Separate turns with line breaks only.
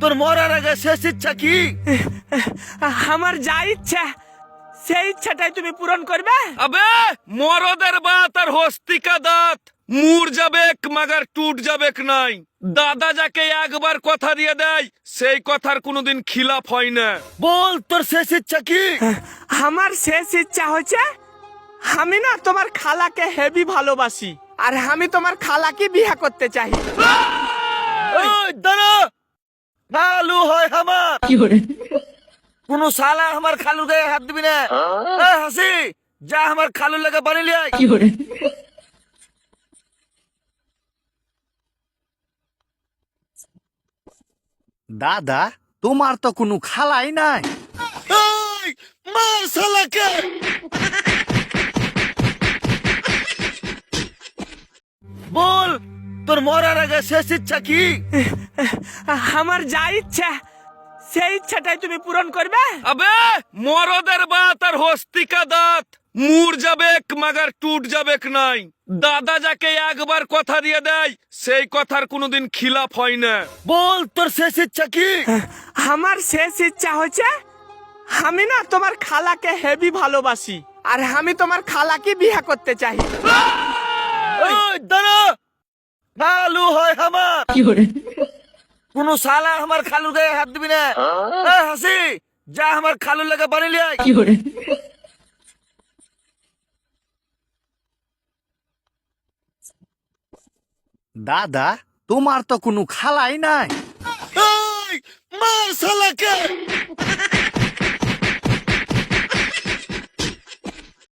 তোর মরার আগে শেষ ইচ্ছা কি?
আমার যা ইচ্ছা সেই ইচ্ছাটাই তুমি পূরণ করবে।
अबे মরদের বাত আর হস্তিকা দাঁত মুর যাবেক মাগার টুট যাবেক নাই। দাদা যাকে একবার কথা দিয়ে দেয় সেই কথার কোনোদিন খিলাফ হয় না।
বল তোর শেষ ইচ্ছা কি?
আমার শেষ ইচ্ছা হচ্ছে আমি না তোমার খালাকে হেভি ভালোবাসি আর আমি তোমার খালাকে বিয়ে করতে চাই।
ওই দাঁড়া, খালু হয় আমার। কোন শালা আমার খালুর গায়ে হাত দিবি না। হাসি যা আমার খালুর লাগে বানিয়ে লিয়াই।
দাদা, তোমার তো কোনো খালাই নাই।
এই, মার শালাকে। বল তোর মরার আগে শেষ ইচ্ছা কি?
আমার যা ইচ্ছা সেই ইচ্ছাটাই তুমি পূরণ করবে।
अबे মরদের বাত আর হস্তিকা দাঁত মুর যাবেক মাগার টুট যাবেক নাই। দাদা যাকে একবার কথা দিয়ে দেয় সেই কথার কোনোদিন খিলাফ হয় না।
বল তোর শেষ ইচ্ছা কি?
আমার শেষ ইচ্ছা হচ্ছে আমি না তোমার খালাকে হেভি ভালোবাসি আর আমি তোমার খালাকে বিয়ে করতে চাই।
ওই দাঁড়া, খালু হয় আমার। কোন শালা আমার খালুর গায়ে হাত দিবি না। হাসি যা আমার খালুর লাগে বানিয়ে লিয়াই।
দাদা, তোমার তো কোনো খালাই নাই।
এই, মার শালাকে।